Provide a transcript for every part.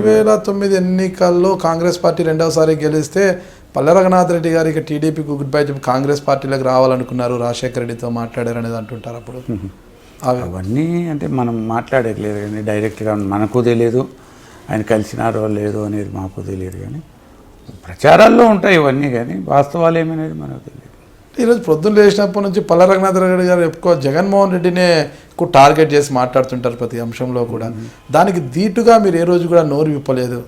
2009 ఎన్నికల్లో కాంగ్రెస్ పార్టీ రెండవసారి గెలిస్తే పల్లె రఘునాథ్ రెడ్డి గారికి టీడీపీకి గుడ్ బై చెప్పి కాంగ్రెస్ పార్టీలోకి రావాలనుకున్నారు, రాజశేఖర రెడ్డితో మాట్లాడారు అనేది అంటుంటారు. అప్పుడు అవన్నీ అంటే మనం మాట్లాడేది లేదు కానీ డైరెక్ట్గా మనకు తెలియదు, ఆయన కలిసినారో లేదో అనేది మాకు తెలియదు, కానీ ప్రచారాల్లో ఉంటాయి ఇవన్నీ, కానీ వాస్తవాలు ఏమనేది మనకు తెలియదు. ఈరోజు పొద్దున్న లేచినప్పటి నుంచి పల్లె రఘునాథ్ రెడ్డి గారు ఎక్కువ జగన్మోహన్ రెడ్డినే ఎక్కువ టార్గెట్ చేసి మాట్లాడుతుంటారు ప్రతి అంశంలో కూడా. దానికి ధీటుగా మీరు ఏ రోజు కూడా నోరు విప్పలేదు.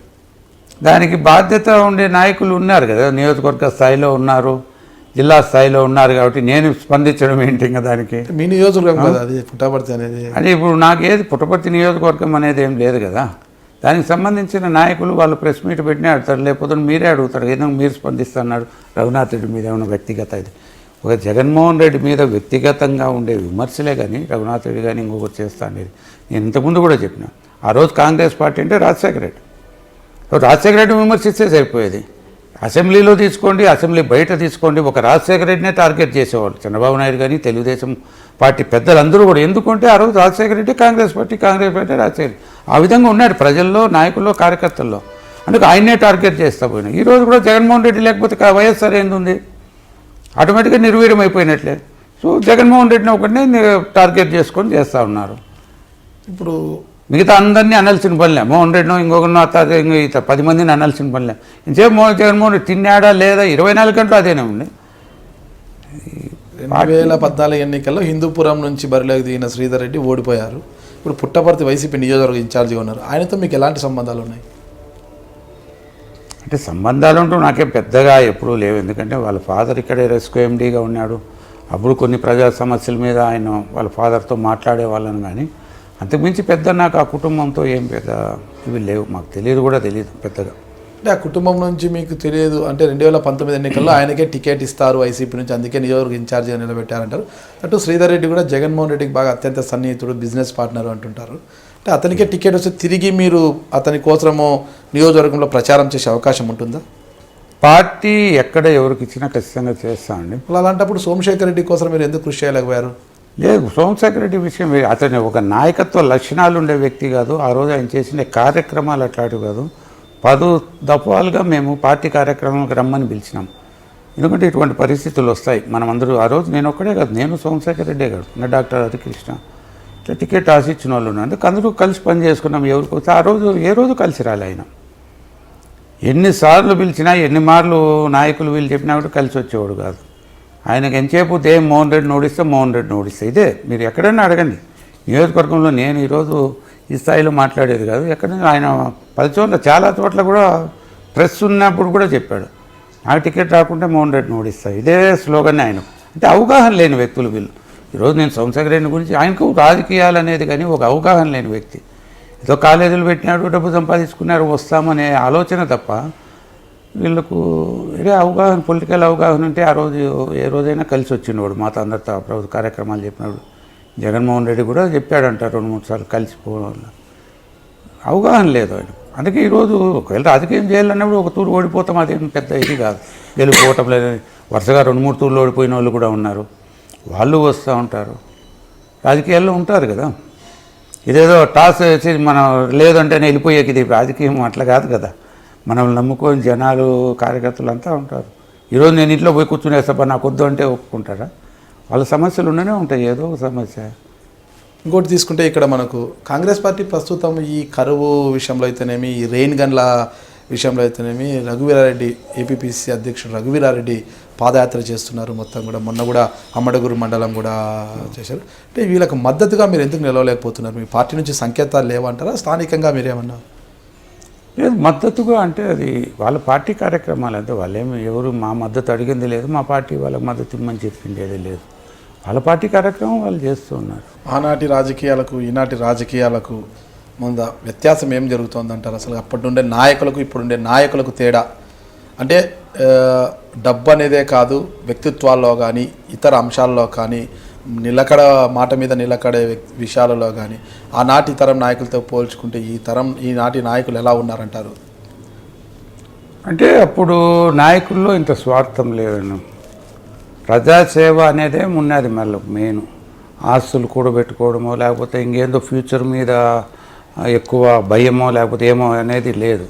దానికి బాధ్యత ఉండే నాయకులు ఉన్నారు కదా, నియోజకవర్గ స్థాయిలో ఉన్నారు, జిల్లా స్థాయిలో ఉన్నారు, కాబట్టి నేను స్పందించడం ఏంటి ఇంకా దానికి. మీ నియోజకవర్గం కదా అది పుట్టపర్తి అనేది. అంటే ఇప్పుడు నాకేది పుట్టపర్తి నియోజకవర్గం అనేది ఏం లేదు కదా, దానికి సంబంధించిన నాయకులు వాళ్ళు ప్రెస్ మీట్ పెట్టినే అడుగుతారు, లేకపోతే మీరే అడుగుతారు ఏదో మీరు స్పందిస్తున్నారు రఘునాథ్ రెడ్డి మీద ఏమైనా వ్యక్తిగత ఇది. ఒక జగన్మోహన్ రెడ్డి మీద వ్యక్తిగతంగా ఉండే విమర్శలే కానీ రఘునాథ్ రెడ్డి కానీ ఇంకొకటి చేస్తా అనేది నేను ఇంతకుముందు కూడా చెప్పిన. ఆ రోజు కాంగ్రెస్ పార్టీ అంటే రాజశేఖర రెడ్డి, రాజశేఖర రెడ్డి విమర్శిస్తే సరిపోయేది. అసెంబ్లీలో తీసుకోండి, అసెంబ్లీ బయట తీసుకోండి, ఒక రాజశేఖర రెడ్డినే టార్గెట్ చేసేవాళ్ళు చంద్రబాబు నాయుడు కానీ తెలుగుదేశం పార్టీ పెద్దలందరూ కూడా. ఎందుకంటే ఆ రోజు రాజశేఖర రెడ్డి కాంగ్రెస్ పార్టీ రాజశేఖర ఆ విధంగా ఉన్నాడు ప్రజల్లో, నాయకుల్లో, కార్యకర్తల్లో. అందుకు ఆయన్నే టార్గెట్ చేస్తా పోయినా. ఈరోజు కూడా జగన్మోహన్ రెడ్డి లేకపోతే వైఎస్ఆర్ ఏంది, ఆటోమేటిక్గా నిర్వీర్యం అయిపోయినట్లే. సో జగన్మోహన్ రెడ్డిని ఒకటినే టార్గెట్ చేసుకొని చేస్తూ ఉన్నారు. ఇప్పుడు మిగతా అందరినీ అనాల్సిన పనిలే, మోహన్ రెడ్డినో ఇంకొకరినో ఇత 10 మందిని అనాల్సిన పనిలే. ఇంకేం జగన్మోహన్ రెడ్డి తిన్నాడా లేదా 24 గంటలు అదేనే ఉంది. 2014 ఎన్నికల్లో హిందూపురం నుంచి బరిలోకి దిగిన శ్రీధర్ రెడ్డి ఓడిపోయారు. ఇప్పుడు పుట్టపర్తి వైసీపీ నియోజకవర్గ ఇన్ఛార్జిగా ఉన్నారు. ఆయనతో మీకు ఎలాంటి సంబంధాలు ఉన్నాయి? అంటే సంబంధాలు అంటూ నాకేం పెద్దగా ఎప్పుడూ లేవు, ఎందుకంటే వాళ్ళ ఫాదర్ ఇక్కడే రెస్క్యూ ఎండీగా ఉన్నాడు. అప్పుడు కొన్ని ప్రజా సమస్యల మీద ఆయన వాళ్ళ ఫాదర్తో మాట్లాడేవాళ్ళని, కానీ అంతకుమించి పెద్ద నాకు ఆ కుటుంబంతో ఏం పెద్ద ఇవి లేవు, మాకు తెలియదు కూడా తెలియదు పెద్దగా. అంటే ఆ కుటుంబం నుంచి మీకు తెలియదు అంటే 2019 ఎన్నికల్లో ఆయనకే టికెట్ ఇస్తారు వైసీపీ నుంచి, అందుకే నియోజకవర్గ ఇన్ఛార్జిగా నిలబెట్టారంటారు. అటు శ్రీధర్ రెడ్డి కూడా జగన్మోహన్ రెడ్డికి బాగా అత్యంత సన్నిహితుడు, బిజినెస్ పార్ట్నర్ అంటుంటారు. అంటే అతనికే టికెట్ వస్తే తిరిగి మీరు అతని కోసము నియోజకవర్గంలో ప్రచారం చేసే అవకాశం ఉంటుందా? పార్టీ ఎక్కడ ఎవరికి ఇచ్చినా ఖచ్చితంగా చేస్తామండి. అలాంటప్పుడు సోమశేఖర్ రెడ్డి కోసం మీరు ఎందుకు కృషి చేయలేకపోయారు? లేదు, సోమశేఖర్ రెడ్డి విషయం అతని ఒక నాయకత్వ లక్షణాలు ఉండే వ్యక్తి కాదు. ఆ రోజు ఆయన చేసిన కార్యక్రమాలు అట్లాంటివి కాదు. 10 దఫాలుగా మేము పార్టీ కార్యక్రమాలకు రమ్మని పిలిచినాం. ఎందుకంటే ఇటువంటి పరిస్థితులు వస్తాయి. మనం అందరూ ఆ రోజు నేను ఒక్కడే కాదు, నేను సోమశేఖర్ రెడ్డే కాదు, నా డాక్టర్ హరికృష్ణ ఇట్లా టికెట్ ఆశించిన వాళ్ళు ఉన్నారు. అందుకు అందరూ కలిసి పని చేసుకున్నాం. ఎవరికి వస్తే ఆ రోజు ఏ రోజు కలిసి రాలే ఆయన. ఎన్నిసార్లు పిలిచినా, ఎన్ని మార్లు నాయకులు వీళ్ళు చెప్పినా కూడా కలిసి వచ్చేవాడు కాదు. ఆయనకి ఎంతసేపు మోహన్ రెడ్డిని ఓడిస్తే మోహన్ రెడ్డిని ఓడిస్తే ఇదే. మీరు ఎక్కడైనా అడగండి, నియోజకవర్గంలో నేను ఈరోజు ఈ స్థాయిలో మాట్లాడేది కాదు, ఎక్కడైనా ఆయన 10 చోట్ల చాలా చోట్ల కూడా ప్రెస్ ఉన్నప్పుడు కూడా చెప్పాడు, నాకు టికెట్ రాకుంటే మోహన్ రెడ్డిని ఓడిస్తాయి. ఇదే స్లోగన్ ఆయన. అంటే అవగాహన లేని వ్యక్తులు వీళ్ళు. ఈరోజు నేను సోమశేఖర్ రెడ్డి గురించి ఆయనకు రాజకీయాలు అనేది కానీ ఒక అవగాహన లేని వ్యక్తి. ఏదో కాలేజీలు పెట్టినాడు, డబ్బు సంపాదించుకున్నారు, వస్తామనే ఆలోచన తప్ప వీళ్ళకు ఇదే అవగాహన, పొలిటికల్ అవగాహన ఉంటే ఆ రోజు ఏ రోజైనా కలిసి వచ్చినవాడు. మాతో అందరితో ప్రభుత్వ కార్యక్రమాలు చెప్పినాడు. జగన్మోహన్ రెడ్డి కూడా చెప్పాడంట 2-3 సార్లు కలిసిపోవడం. అవగాహన లేదు ఆయన. అందుకే ఈరోజు ఒకవేళ రాజకీయం చేయాలన్నప్పుడు ఒక తూరు ఓడిపోతాం, అదేం పెద్ద ఇది కాదు. గెలిపోవటం లేదు, వరుసగా 2-3 తూర్లు ఓడిపోయిన వాళ్ళు కూడా ఉన్నారు. వాళ్ళు వస్తూ ఉంటారు, రాజకీయాల్లో ఉంటారు కదా. ఇదేదో టాస్ వేసి మనం లేదంటేనే వెళ్ళిపోయేకి ఇది రాజకీయం అట్లా కాదు కదా. మనల్ని నమ్ముకొని జనాలు, కార్యకర్తలు అంతా ఉంటారు. ఈరోజు నేను ఇంట్లో పోయి కూర్చునేస్తా నాకు వద్దు అంటే ఒప్పుకుంటారా? వాళ్ళ సమస్యలు ఉండనే ఉంటాయి, ఏదో ఒక సమస్య. ఇంకోటి తీసుకుంటే ఇక్కడ మనకు కాంగ్రెస్ పార్టీ ప్రస్తుతం ఈ కరువు విషయంలో అయితేనేమి, ఈ రెయిన్ గన్ల విషయంలో అయితేనేమి, రఘువీరారెడ్డి ఏపీపీసీ అధ్యక్షుడు రఘువీరారెడ్డి పాదయాత్ర చేస్తున్నారు. మొత్తం కూడా మొన్న కూడా అమ్మడగురు మండలం కూడా చేశారు. అంటే వీళ్ళకి మద్దతుగా మీరు ఎందుకు నిలవలేకపోతున్నారు? మీ పార్టీ నుంచి సంకేతాలు లేవంటారా? స్థానికంగా మీరేమన్నా? లేదు, మద్దతుగా అంటే అది వాళ్ళ పార్టీ కార్యక్రమాలు. అంటే వాళ్ళేమి ఎవరు మా మద్దతు అడిగింది లేదు, మా పార్టీ వాళ్ళకి మద్దతు ఇమ్మని చెప్పిండేది లేదు. వాళ్ళ పార్టీ కార్యక్రమం వాళ్ళు చేస్తూ ఉన్నారు. ఆనాటి రాజకీయాలకు ఈనాటి రాజకీయాలకు ముందు వ్యత్యాసం ఏం జరుగుతుందంటారు? అసలు అప్పటి నుండే నాయకులకు ఇప్పుడుండే నాయకులకు తేడా అంటే డబ్బు అనేదే కాదు, వ్యక్తిత్వాల్లో కానీ ఇతర అంశాల్లో కానీ నిలకడ మాట మీద నిలకడే విషయాలలో కానీ ఆనాటి తరం నాయకులతో పోల్చుకుంటే ఈనాటి నాయకులు ఎలా ఉన్నారంటారు? అంటే అప్పుడు నాయకుల్లో ఇంత స్వార్థం లేదను. ప్రజాసేవ అనేదే ఉన్నది. మళ్ళీ మెయిన్ ఆస్తులు కూడబెట్టుకోవడమో లేకపోతే ఇంకేందో ఫ్యూచర్ మీద ఎక్కువ భయమో లేకపోతే ఏమో అనేది లేదు.